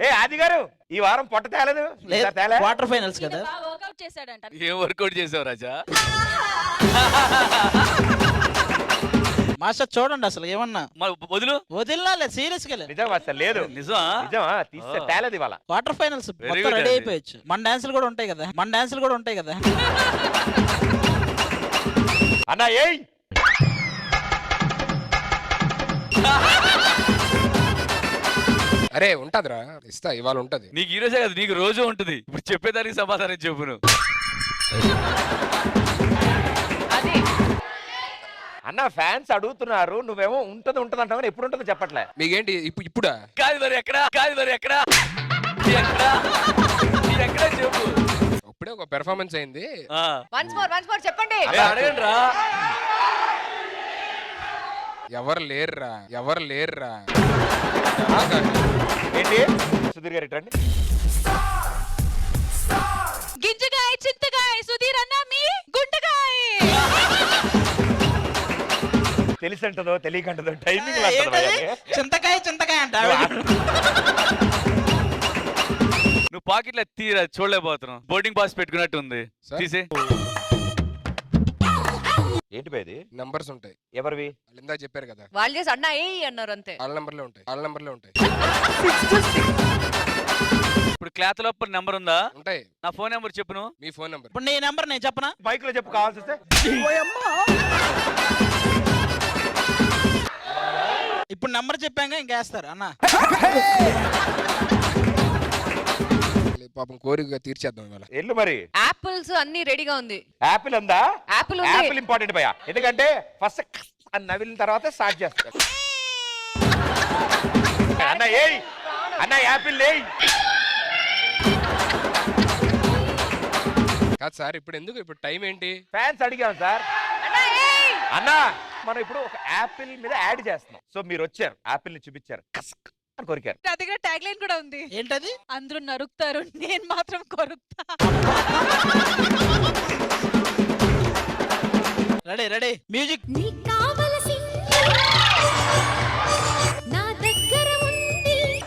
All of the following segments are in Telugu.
ఏ ఆది గారు ఈ వారం పొట్ట తేలేదు క్వార్టర్ ఫైనల్స్ కదా. వర్కౌట్ చేశాడంట. ఏం వర్కౌట్ చేసావు రాజా? మాస్టర్ చూడండి అసలు ఏమన్నా వదులు వదిలినా లేదు, సీరియస్ గా లేదు. నిజం అసలు లేదు. నిజమా? నిజమా తీస్తే తేలేదు ఇవాళ. Quarter finals Very good ready అండి. అయిపోయచ్చు. మన డాన్సులు కూడా ఉంటాయి కదా. అన్నా ఏయ్ అరే ఉంటదిరా, ఇస్తా, ఇవాళ ఉంటది. నీకు ఈ రోజే కదా, నీకు రోజు ఉంటది. ఇప్పుడు చెప్పేదానికి సమాధానం చెప్పు నువ్వు. అన్న ఫ్యాన్స్ అడుగుతున్నారు, నువ్వేమో ఉంటది అంటావు కానీ ఎప్పుడు ఉంటుందో చెప్పట్లే. మీకేంటి ఇప్పుడా? కాదు మరి ఎక్కడా చెప్పు. ఇప్పుడే ఒక పెర్ఫార్మెన్స్ అయింది. వన్స్ మోర్ చెప్పండి. అడగండి రా. ఎవరు లేరురా. ఏంటి సుధీర్ గారు ఇట్రండి. గింజగాయ చింతగాయ సుధీర్ అన్న మీ గుంటగాయ. తెలిసంటదో తెలియకంటదో టైమింగ్ చింతకాయ అంట. నువ్వు పాకెట్లో తీరా చూడలేకపోతున్నావు. బోర్డింగ్ పాస్ పెట్టుకున్నట్టు ఉంది. తీసే. ఏంటి ఇది? నంబర్స్ ఉంటాయి. ఎవరివి? వాళ్ళు ఇందాక చెప్పారు కదా, వాళ్ళు చేసి అన్నా ఏ అన్నారు అంతే. వాళ్ళ నంబర్లే ఉంటాయి. ఇప్పుడు క్లాత్ లోపల నెంబర్ ఉందా? ఉంటాయి. నా ఫోన్ నెంబర్ చెప్పు నువ్వు. మీ ఫోన్ నంబర్. ఇప్పుడు నీ నెంబర్ నేను చెప్పనా? బైక్ లో చెప్పు కావాల్సి వస్తే. ఇప్పుడు నెంబర్ చెప్పాక ఇంకేస్తారు అన్న. పాపం కోరికగా తీర్చేద్దాం ఇవాళ. ఎల్లు మరి. యాపిల్స్ అన్ని రెడీగా ఉంది. యాపిల్ ఉందా? యాపిల్ ఉంది. యాపిల్ ఇంపార్టెంట్ భయ్యా, ఎందుకంటే ఫస్ట్ అని నవిలిన తర్వాత స్టార్ట్ చేస్తారు. అన్న ఏయ్ అన్న యాపిల్ ఏయ్. కాదు సార్, ఇప్పుడు ఎందుకు? ఇప్పుడు టైం ఏంటి? ఫ్యాన్స్ అడిగాం సార్. అన్నా ఏయ్. అన్న మనం ఇప్పుడు ఒక యాపిల్ మీద యాడ్ చేస్తున్నాం. సో మీరు వచ్చారు, యాపిల్ ని చూపించారు, కసక్ అని కొరికారు. నా దగ్గర ట్యాగ్ లైన్ కూడా ఉంది. ఏంటది? అందరూ నరుకుతారు, నేను మాత్రం కొరుకుతా. Ready music.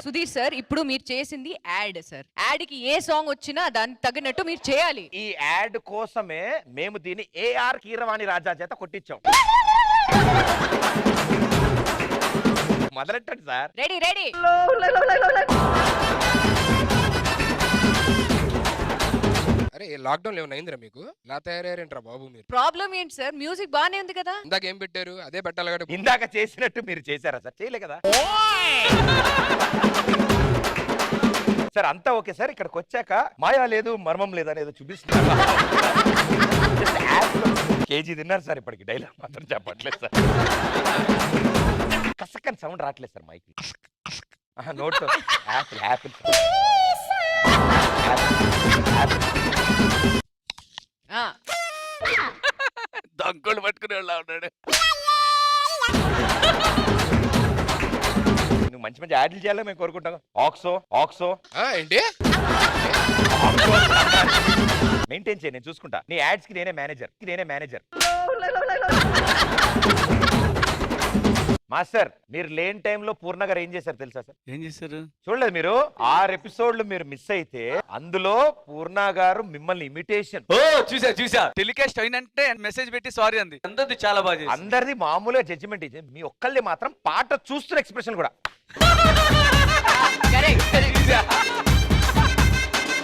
సుధీర్ సార్, ఇప్పుడు మీరు చేసింది యాడ్ సార్. యాడ్ కి ఏ సాంగ్ వచ్చినా దానికి తగినట్టు మీరు చేయాలి. ఈ యాడ్ కోసమే మేము దీన్ని ఏఆర్ కీరవాణి రాజా చేత కొట్టించాం. మొదలెట్టండి సార్. రెడీ. అరే లాక్డౌన్ ఏమైనా అయిందిరా మీకు? ఇలా తయారయ్యారేంట్రా బాబు మీరు? ప్రాబ్లం ఏంటి సార్? మ్యూజిక్ బానే ఉంది కదా. ఇందాక ఏం పెట్టారు? అదే పెట్టాలి కదా. ఇందాక చేసినట్టు మీరు చేశారా సార్? చేయలే కదా సార్. అంతా ఓకే సార్. ఇక్కడికి వచ్చాక మాయా లేదు మర్మం లేదు అనేది చూపిస్తున్నారు. కేజీ తిన్నారు సార్. ఇప్పటికి డైలాగ్ మాత్రం చెప్పట్లేదు సార్. కసక్కని సౌండ్ రావట్లేదు సార్ మైక్. Note Apple. దొంగలు పట్టుకునే వాళ్ళ ఉన్నాడు. నువ్వు మంచి మంచి యాడ్లు చేయాలని మేము కోరుకుంటాం. ఆక్సో ఏంటి మెయింటైన్ చేయి, నేను చూసుకుంటా. నీ యాడ్స్ కి నేనే మేనేజర్. మాస్టర్, మీరు లేని టైంలో పూర్ణ గారు ఏం చేశారు తెలుసా సార్? ఏం చేశారు? చూడలేదు మీరు? 6 ఎపిసోడ్లు మీరు మిస్ అయితే అందులో పూర్ణ గారు మిమ్మల్ని ఇమిటేషన్. చూసా. టెలికాస్ట్ అయినంటే మెసేజ్ పెట్టి సారీ అంది. అందరిది చాలా బాగా చేసింది. అందరిది మామూలుగా జడ్జిమెంట్ ఇచ్చింది. మీ ఒక్కళ్ళే మాత్రం పాట చూస్తున్న ఎక్స్ప్రెషన్ కూడా.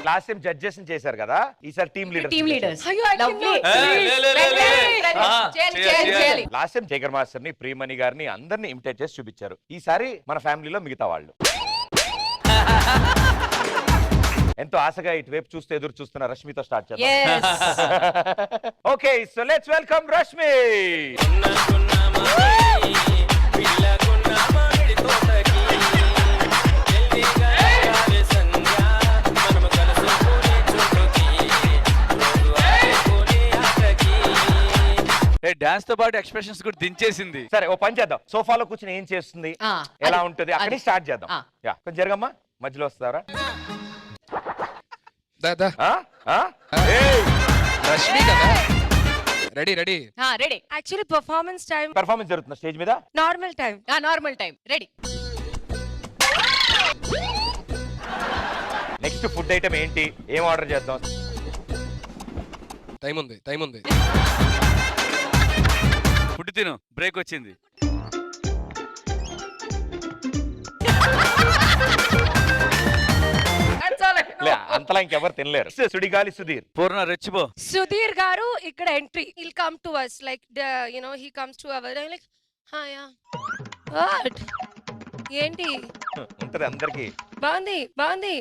లాస్ట్ టైం జడ్జెస్ చేశారు కదా, ఈసారి టీమ్ లీడర్స్. లాస్ట్ టైం జగర్ మాస్టర్ ని, ప్రియమణి గారిని అందరిని ఇమిటేట్ చేసి చూపించారు. ఈసారి మన ఫ్యామిలీలో మిగతా వాళ్ళు. ఎంతో ఆశగా ఇటువైపు చూస్తూ ఎదురు చూస్తున్న రష్మితో స్టార్ట్ చేద్దాం. Okay, so let's welcome Rashmi. Dance తో పాటు ఎక్స్ప్రెషన్స్ కూడా దించేసింది. సరే ఓ పని చేద్దాం, సోఫాలో కూర్చొని ఏం చేస్తుంది, ఎలా ఉంటుంది అక్కడి స్టార్ట్ చేద్దాం. యా, కొంచెం జరగమ్మా, మధ్యలో వస్తారా? రష్మి కదా. రెడీ. యాక్చువల్లీ పర్ఫార్మెన్స్ జరుగుతుంది స్టేజ్ మీద. Normal time ready. Next food item ఏంటి? ఏం ఆర్డర్ చేద్దాం? టైం ఉంది, టైం ఉంది. ఫుడ్ తిను, బ్రేక్ వచ్చింది. అంతలా ఇంకెవరు తినలేరు. సుడిగాలి సుధీర్. పూర్ణ రెచ్చిపో. సుధీర్ గారు ఇక్కడ entry. He'll come to us like he comes to our like yeah. What? ఏంటి? ఉంటది అందరికి. బాగుంది బాగుంది.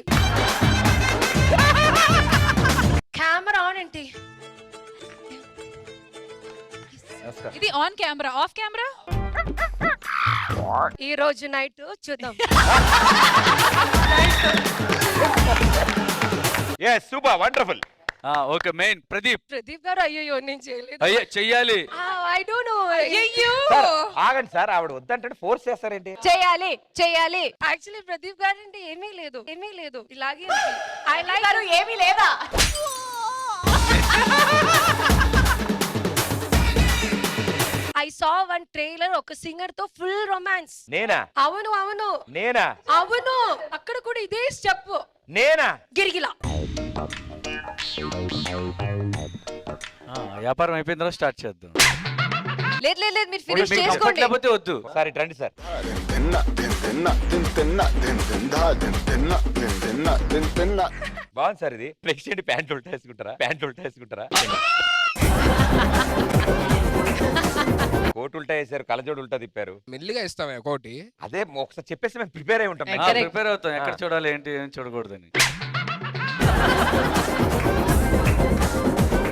కెమెరా ఆన్ ఏంటి? ఇది ఆన్ కెమెరా, ఆఫ్ కెమెరా. ఈ రోజు నైట్ చూద్దాం. yes super wonderful. Okay main Pradeep. Pradeep గారు అయ్యో నేను చేయలేదు. అయ్యే చెయ్యాలి. I don't know. అయ్యో సార్, ఆగండి సార్, ఆవిడ వద్దంటే ఫోర్స్ చేస్తారేంటి? చేయాలి చేయాలి. యాక్చువల్లీ ప్రదీప్ గారు అంటే ఏమీ లేదు ఇలాగే ఐ లైక్ గారు ఏమీ లేదా? ఐ సా వన్ ట్రైలర్, ఒక సింగర్ తో ఫుల్ రొమాన్స్. నేనా? అవును నేనా? అవును, అక్కడ కూడా ఇదే స్టెప్. నేనా? గిరిగిలా. వ్యాపారం అయిపోయిన తర్వాత స్టార్ట్ చేద్దాం. లేదు లేదు లేదు, మీరు ఫినిష్ మీకు చేసుకోండి. లేకపోతే వద్దు. సార్ ఇటు రండి సార్. బాగుంది సార్ ఇది. నెక్స్ట్ ఏంటి? ప్యాంట్ ఉల్టా వేసుకుంటారా? కోట్ ఉల్టా వేసారు, కలజోడు ఉల్టా తిప్పారు. మెల్లిగా ఇస్తామే ఒకటి. అదే ఒకసారి చెప్పేసి మేము ప్రిపేర్ అయి ఉంటాం. Correct. ప్రిపేర్ అవుతాం, ఎక్కడ చూడాలి ఏంటి ఏం చూడకూడదని.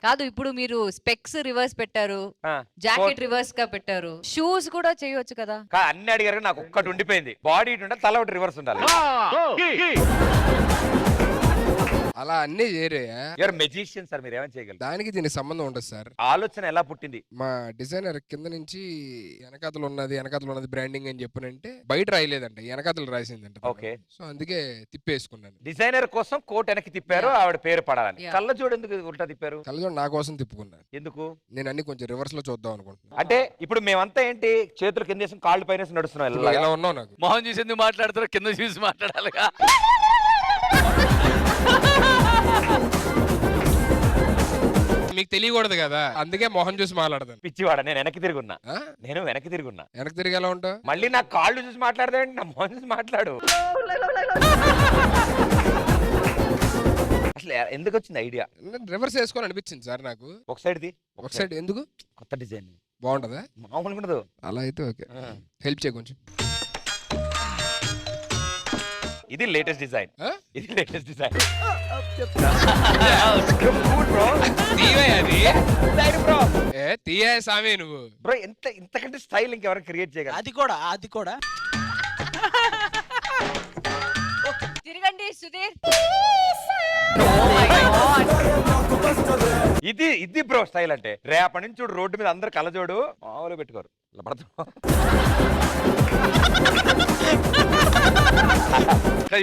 కాదు, ఇప్పుడు మీరు స్పెక్స్ రివర్స్ పెట్టారు, జాకెట్ రివర్స్ గా పెట్టారు, షూస్ కూడా చేయొచ్చు కదా. అన్ని అడిగారు, నాకు ఒక్కటి ఉండిపోయింది. బాడీ ఇటు ఉండాలి, తల ఒకటి రివర్స్ ఉండాలి. అలా అన్ని చేరే. ఎవరు మెజిషియన్ సార్, మీరు ఏమైనా చేయగలరు? దానికి దీనికి సంబంధం ఉండదు సార్. ఆలోచన ఎలా పుట్టింది? మా డిజైనర్ కింద నుంచి వెనకాతలు ఉన్నది బ్రాండింగ్ అని చెప్పనంటే బయట రాయలేదంట, వెనకాతలు రాసిందంట. ఓకే. సో అందుకే తిప్పేసుకున్నాను. డిజైనర్ కోసం కోట్ వెనక్కి తిప్పారు, ఆవిడ పేరు పడాలని. Yeah. కళ్ళజోడు ఎందుకు ఉల్టా తిప్పారు? కలజోడు నా కోసం తిప్పుకున్నాను. ఎందుకు? నేను అన్ని కొంచెం రివర్స్ లో చూద్దాం అనుకుంటున్నాను. అంటే ఇప్పుడు మేమంతా ఏంటి, చేతులు కింద వేసి కాళ్ళు పైన వేసి నడుస్తున్నాం ఇలా ఇలా ఉన్నావు నాకు. మొహం చూసి ఎందుకు మాట్లాడతారో కింద చూసి మాట్లాడాలిగా. మీకు తెలియకూడదు కదా, అందుకే మొహం చూసి మాట్లాడతాను. పిచ్చివాడ, నేను వెనక్కి తిరుగున్నా. ఆ? నేను వెనక్కి తిరుగున్నా. వెనక్కి తిరిగి ఎలా ఉంటావు? మళ్ళీ నా కాళ్ళు చూసి మాట్లాడదామంటే నా మొహం చూసి మాట్లాడు. అసలు ఎందుకు వచ్చింది ఐడియా? రివర్స్ వేసుకోవాలి అనిపించింది సార్ నాకు. ఒక సైడ్ ది, ఒక సైడ్ ఎందుకు? కొత్త డిజైన్ బాగుంటదా? మామూలుగా ఉండదు. అలా అయితే ఓకే, హెల్ప్ చేయ కొంచెం. ఇది లేటెస్ట్ డిజైన్. ఆ? ఇది లేటెస్ట్ డిజైన్. తీయా సామి నువ్వు. బ్రో ఇంతకంటే స్టైల్ ఇంకెవరు క్రియేట్ చేయగలరు? అది కూడా తిరగండి సుధీర్. ఇది బ్రో స్టైల్ అంటే. రేపటి నుంచి చూడు, రోడ్డు మీద అందరు కళ్ళజోడు మామూలుగా పెట్టుకోరు. ఇలా పడతాం.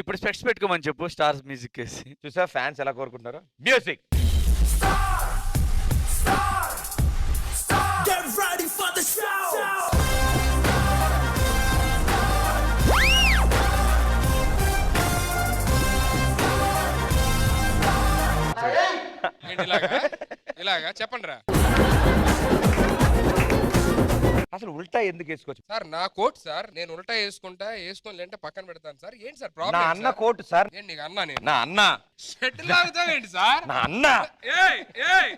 ఇప్పుడు స్పెక్స్ పెట్టుకోమని చెప్పు, స్టార్స్ మ్యూజిక్ వేసి. చూసా ఫ్యాన్స్ ఎలా కోరుకుంటున్నారు. మ్యూజిక్. ఇలాగా చెప్పండి రా. అసలు ఉల్టా ఎందుకు వేసుకోవచ్చు సార్? నా కోట్ సార్, నేను ఉల్టా వేసుకొని లేంటే పక్కన పెడతాను సార్. ఏంటి సార్ నా ప్రాబ్లం? అన్న కోట్ సార్. ఏంటి నీకు అన్నా? నేను నా అన్న షర్ట్ లాగుతావేంటి సార్? నా అన్న. ఏయ్ ఏయ్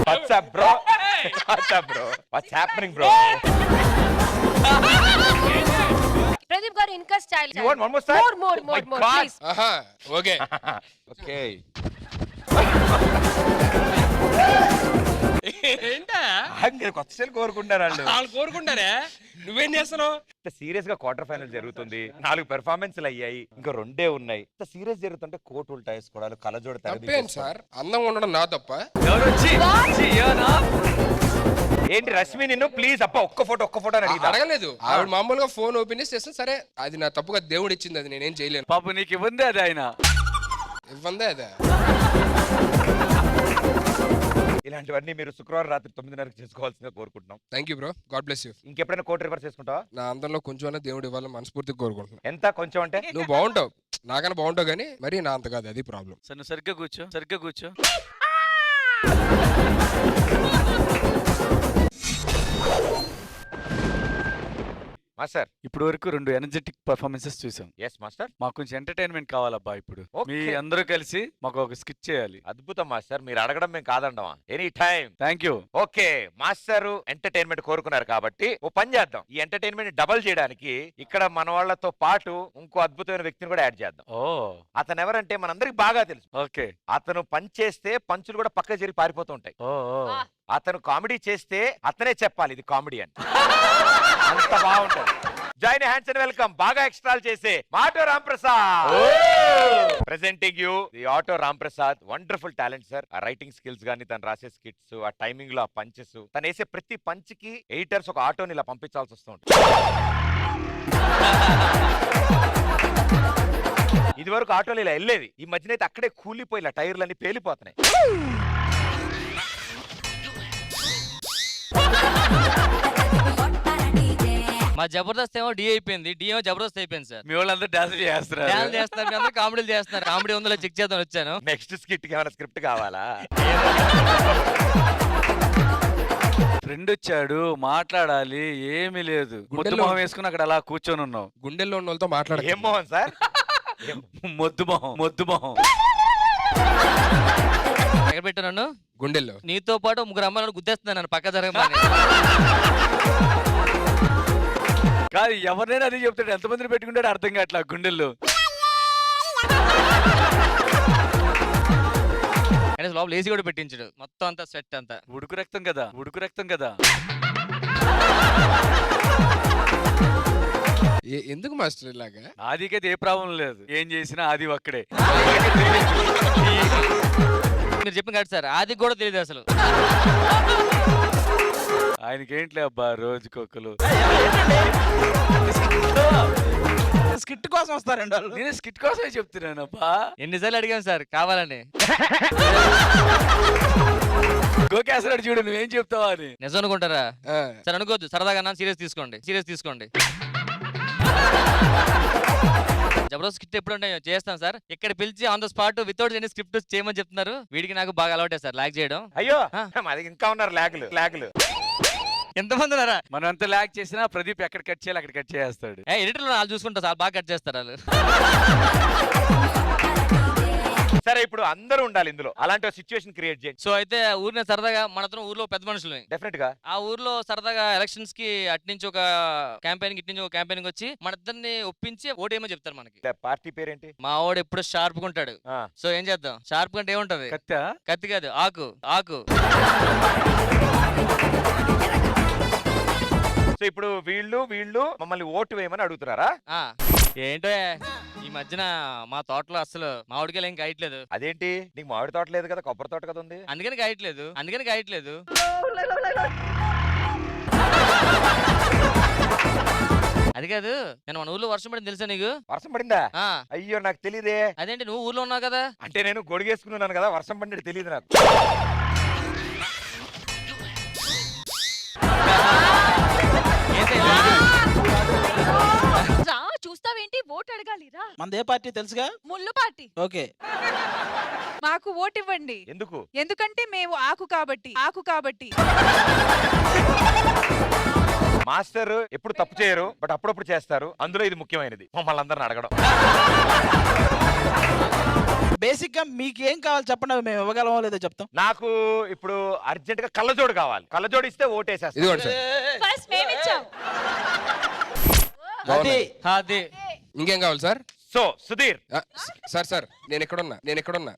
What's up bro? What's up bro? What's happening bro? Pradeep గారు ఇంకా style. You want one more style? More, My God. please. ఆహా ఓకే. ఓకే. ఏంటా కొత్త స్టైల్ కోరుకుంటారు వాళ్ళు. వాళ్ళు కోరుకుంటారే, నువ్వేం చేస్తున్నావు? సీరియస్ గా క్వార్టర్ ఫైనల్ జరుగుతుంది, 4 పెర్ఫార్మెన్స్లు అయ్యాయి, ఇంకా 2 ఉన్నాయి. సీరియస్ జరుగుతుంటే కోట్ ఉల్టా వేసుకోవడాలు, కళ్ళజోడు తప్పేం సార్? అందంగా ఉండడం నా తప్ప? ఎవరు వచ్చి ఏంటి రష్మి, నిన్ను ప్లీజ్ అప్ప ఒక్క ఫోటో అని అడిగిదా? అడగలేదు. ఆవిడ మామూలుగా ఫోన్ ఓపెన్ చేసి చేస్తాను. సరే, అది నా తప్పుగా దేవుడు ఇచ్చింది, అది నేనేం చేయలేను. పాప నీకు ఇవ్వంది అది ఆయన ఇవ్వందే అదే. ఇలాంటివన్నీ మీరు శుక్రవారం రాత్రి 9:30కి చేసుకోవాల్సిందిగా కోరుకుంటున్నాం. Thank you bro, god bless you. ఇంకెప్పుడైనా కోట్ రివర్స్ చేసుకుంటావా? నా అందంలో కొంచెం దేవుడు ఇవ్వాలని మనస్ఫూర్తిగా కోరుకుంటున్నాను. ఎంత కొంచెం అంటే? నువ్వు బాగుంటావు, నాకన్నా బాగుంటావు కానీ మరి నా అంత కాదు, అది ప్రాబ్లం. సరే నువ్వు సరిగ్గా కూర్చో, సరిగ్గా కూర్చో. మాస్టర్. ఇప్పుడు వరకు 2 ఎనర్జెటిక్ పర్ఫార్మెన్సెస్ చూసాం. Yes master. మాకు కొంచెం ఎంటర్టైన్మెంట్ కావాలబ్బా. ఇప్పుడు Okay. మీ అందరూ కలిసి మాకు ఒక స్కిట్ చేయాలి. అద్భుతం మాస్టర్, మీరు అడగడం మేము కాదండమా, any time. Thank you. Okay master entertainment కోరుకున్నారు కాబట్టి ఓ పని చేద్దాం. ఈ ఎంటర్టైన్మెంట్ డబల్ చేయడానికి ఇక్కడ మన వాళ్ళతో పాటు ఇంకో అద్భుతమైన వ్యక్తిని కూడా యాడ్ చేద్దాం. ఓ అతను ఎవరంటే మనందరికి బాగా తెలుసు. ఓకే. అతను పంచ్ చేస్తే పంచులు కూడా పక్క జరిగి పారిపోతూ ఉంటాయి. ఓ ఓ. అతను కామెడీ చేస్తే అతనే చెప్పాలి ఇది కామెడీ అని. అంత బాగుంటుంది. Join hands and welcome. బాగా ఎక్స్ట్రాల్ చేసే auto Ram Prasad. Presenting you the auto Ram Prasad. Wonderful talent sir. ఆ రైటింగ్ స్కిల్స్ గానీ, తను రాసే స్కిట్స్, ఆ టైమింగ్ లో ఆ పంచెస్, తను వేసే ప్రతి పంచ్ కి ఎడిటర్స్ ఒక ఆటోని ఇలా పంపించాల్సి వస్తూ ఉంటుంది. ఇది వరకు ఆటోలు ఇలా వెళ్ళేవి, ఈ మధ్యన అయితే అక్కడే కూలిపోయి ఇలా టైర్లన్నీ పేలిపోతున్నాయి. మా జబర్దస్త్ ఏమో డి అయిపోయింది, డి ఏమో జబర్దస్త్ అయిపోయింది సార్. మీ వాళ్ళందరూ డాన్స్ చేస్తున్నారు. డాన్స్ చేస్తున్నారు, మీ అందరూ కామెడీలు చేస్తున్నారు. కామెడీ ఉందో చెక్ చేద్దాం వచ్చాను. నెక్స్ట్ స్కిట్ కి ఏమైనా స్క్రిప్ట్ కావాలా? ఫ్రెండ్ వచ్చాడు, మాట్లాడాలి, ఏమీ లేదు. మొద్దు మొహం వేసుకుని అక్కడ అలా కూర్చొని ఉన్నావు. గుండెల్లో ఉన్న వాళ్ళతో మాట్లాడ. ఏం మోహన్ సార్? మొద్దు మొహం, మొద్దు మొహం. ఎక్కడ పెట్టాను నన్ను? గుండెల్లో. నీతో పాటు 3 అమ్మాయిలను గుద్దేస్తున్నాను నన్ను పక్క జరగమని. కాదు, ఎవరినైనా అదే చెప్తాడు. ఎంతమందిని పెట్టుకుంటాడు అర్థం కావట్లా గుండెల్లో. కనీసం లోపల ఏసీ కూడా పెట్టించాడు, మొత్తం అంతా స్వెట్ అంతా. ఉడుకు రక్తం కదా, ఉడుకు రక్తం కదా. ఎందుకు మాస్టర్ ఇలాగా? ఆదికైతే ఏ ప్రాబ్లం లేదు, ఏం చేసినా ఆది ఒక్కడే. మీరు చెప్పిన కాదు సార్, ఆది కూడా తెలియదు అసలు. ఆయనకేంట్లే అబ్బా రోజుకొకరు. స్కిట్ కోసం వస్తారండి వాళ్ళు. నేను స్కిట్ కోసమే చెప్తున్నాను అబ్బా. ఎన్నిసార్లు అడిగాను సార్ కావాలని. గోకేసరాడు చూడు, నువ్వేం చెప్తావా అని. నిజం అనుకుంటారా ఆ, సార్? అనుకోవద్దు, సరదాగా అన్నా. సీరియస్ తీసుకోండి, సీరియస్ తీసుకోండి. జబర్దస్త్ స్క్రిప్ట్ ఎప్పుడు చేస్తాం సార్. ఇక్కడ పిలిచి on the spot without any script చేయమని చెప్తున్నారు. వీడికి నాకు బాగా అలవాటే సార్ లాగ్ చేయడం. అయ్యో ఆ. అది ఇంకా ఉన్నారు లాగులు. ఎంతమంది ఉన్నారా? మనం ఎంత ల్యాక్ చేసినా ప్రదీప్ ఎక్కడ కట్ చేయాలి అక్కడ కట్ చేస్తాడు. ఎడిటర్లు వాళ్ళు చూసుకుంటా సార్, బాగా కట్ చేస్తారు వాళ్ళు. సరే ఇప్పుడు అందరూ ఉండాలి ఇందులో, అలాంటి సిచ్యువేషన్ క్రియేట్ చేయండి. సో అయితే ఊరిని సరదాగా మనతో ఊర్లో పెద్ద మనుషులు, డెఫినెట్ గా ఆ ఊర్లో సరదాగా ఎలక్షన్స్ కి అట్నుంచి ఒక క్యాంపెయిన్, ఇటు నుంచి ఒక క్యాంపెయిన్ వచ్చి మన ఇద్దరిని ఒప్పించి ఓటేమో చెప్తారు మనకి. పార్టీ పేరేంటి? మా వాడు ఎప్పుడు షార్ప్ గా ఉంటాడు. ఆ. సో ఏం చేద్దాం? షార్ప్ అంటే ఏముంటది? కత్తా? కత్తి కాదు, ఆకు ఆకు. సో ఇప్పుడు వీళ్ళు మమ్మల్ని ఓటు వేయమని అడుగుతున్నారా? ఆ ఏంటో ఈ మధ్యన మా తోటలో అసలు మామిడికాయలు ఏం కాయట్లేదు. అదేంటి, నీకు మామిడి తోట లేదు కదా, కొబ్బరి తోట కదా ఉంది. అందుకని కాయట్లేదు. అది కాదు, నేను మన ఊర్లో వర్షం పడింది తెలుసా నీకు? వర్షం పడిందా? ఆ అయ్యో నాకు తెలీదే. అదేంటి, నువ్వు ఊర్లో ఉన్నావు కదా? అంటే నేను గొడిగేసుకున్నాను కదా, వర్షం పడినట్టు తెలియదు నాకు. రా చూస్తావేంటి? ఓట్ అడగాలి రా. మనది ఏ పార్టీ తెలుసుగా? ముళ్ళు పార్టీ. ఓకే. మాకు ఓట్ ఇవ్వండి. ఎందుకు? ఎందుకంటే మేము ఆకు కాబట్టి. మాస్టర్ ఎప్పుడు తప్పు చేయరు, బట్ అప్పుడప్పుడు చేస్తారు. అందులో ఇది ముఖ్యమైనది, మమ్మల్ని అందరిని అడగడం. బేసిక్ గా మీకు ఏం కావాలి చెప్పండి, మేము ఇవ్వగలమో లేదో చెప్తాం. నాకు ఇప్పుడు అర్జెంట్ గా కళ్ళజోడు కావాలి. కళ్ళజోడు ఇస్తే ఓటేసేస్తా. ఇదిగోండి సార్. ఫస్ట్ మేము ఇచ్చాం. అది అది ఇంకేం కావాలి సార్? సో సుధీర్, ఆ, సార్ నేను ఎక్కడున్నా?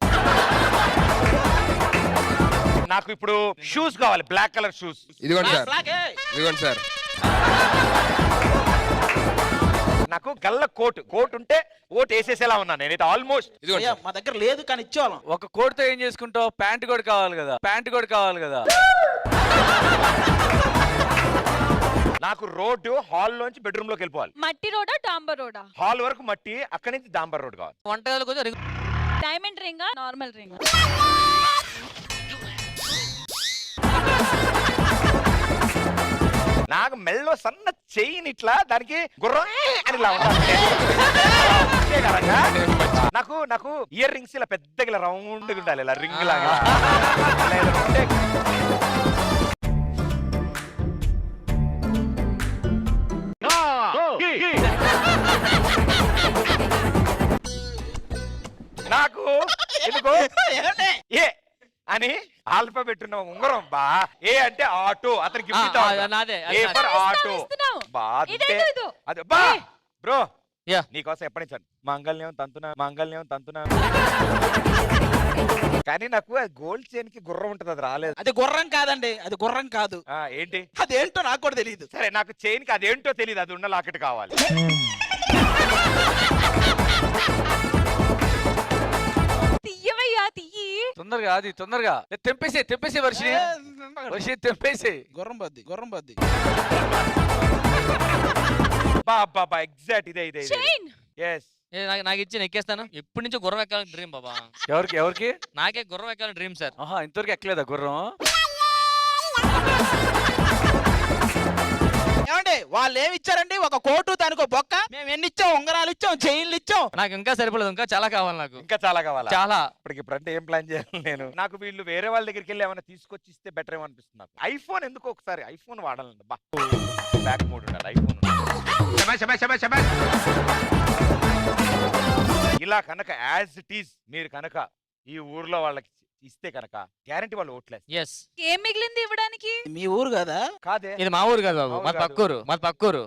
నాకు ఇప్పుడు షూస్ కావాలి, బ్లాక్ కలర్ షూస్. ఇదిగోండి సార్. అలాగే. ఇదిగోండి సార్. నాకు గల్ల కోట్ ఉంటే ఓటు వేసేసేలా ఉన్నా నేనైతే ఆల్మోస్ట్. ఇదిగోండి అయ్యా, సార్. మా దగ్గర లేదు కానీ ఇచ్చేవాళ్ళం. ఒక కోట్తో ఏం చేసుకుంటావు? ప్యాంట్ కూడా కావాలి కదా. నాకు రోడ్డు హాల్ లోంచి బెడ్రూమ్ లోకి వెళ్ళిపోవాలి. మట్టి రోడా డాంబర్ రోడా? హాల్ వరకు మట్టి, అక్కడి నుంచి డాంబర్ రోడ్ కావాలి. వంటగదిలో కొంచెం డైమండ్ రింగా నార్మల్ రింగా? నాకు మెల్లో సన్న చైన్ ఇట్లా దానికి గుర్రం అని ఇలా ఉండాలి. అంతే కదక్కా? నాకు ఇయర్ రింగ్స్ ఇలా పెద్దగా ఇలా రౌండ్ ఉండాలి, ఇలా రింగ్ లాగా ఇలా ఇలా ఉంటే. నాకు ఎందుకో ఏ అని ఆల్ఫాబెట్ ఉన్న ఉంగరం బా. ఏ అంటే ఆటో, అతనికి గిఫ్ట్ ఇద్దాం. నాదే ఏ ఫర్ ఆటో ఇస్తున్నావు. బా. ఇదేంటో ఇది? అదే బా బ్రో. యా. నీకోసం ఎప్పటి నుంచి మాంగళ్యం తంతునా కానీ నాకు గోల్డ్ చైన్ కి గుర్రం ఉంటది, అది రాలేదు. అది గుర్రం కాదండి, అది గుర్రం కాదు. ఏంటి అదేంటో నాకు కూడా తెలియదు. సరే, నాకు చైన్ కి అదేంటో తెలియదు, అది ఉన్న లాకెట్ కావాలి. తీయవయ్యా తీయి. తొందరగా అది తొందరగా తెంపేసే వర్షి తెంపేసే. గుర్రం బద్ది. బా ఎగ్జాక్ట్ ఇదే. చైన్. ఎస్. నాకు ఇచ్చి ఎక్కేస్తాను. ఎప్పటి నుంచో గుర్రం ఎక్కాలని డ్రీమ్ బాబా. ఎవరికి నాకే గుర్రం ఎక్కాలని డ్రీమ్ సార్. ఆహా, ఇంతవరకు ఎక్కలేదా గుర్రం? ఏమండి వాళ్ళు ఏమి ఇచ్చారండి? ఒక కోటు, దానికి ఒక బొక్క. మేము ఎన్ని ఇచ్చాం? ఉంగరాలు ఇచ్చాం, చైన్లు ఇచ్చాం. నాకు ఇంకా సరిపోలేదు, ఇంకా చాలా కావాలి నాకు. ఇంకా చాలా కావాలా? చాలా. ఇప్పటికి అంటే ఏం ప్లాన్ చేయాలి నేను? నాకు వీళ్ళు వేరే వాళ్ళ దగ్గరికి వెళ్ళి ఏమైనా తీసుకొచ్చి ఇస్తే బెటర్ ఏమో అనిపిస్తుంది నాకు. ఐఫోన్ ఎందుకు ఒకసారి ఐఫోన్ వాడాలండి. బా బ్యాక్ మోడ్ ఉండాలి ఐఫోన్. ఇలా కనుక యాజ్ ఇట్ ఈస్ మీరు కనుక ఈ ఊర్లో వాళ్ళకి ఇస్తే కనుక గ్యారంటీ వాళ్ళు ఓట్లేస్తారు. ఎస్. ఏం మిగిలింది ఇవ్వడానికి? మీ ఊరు కదా? కాదే, ఇది మా ఊరు కాదు బాబు, మా ఊరు మాది పక్కూరు.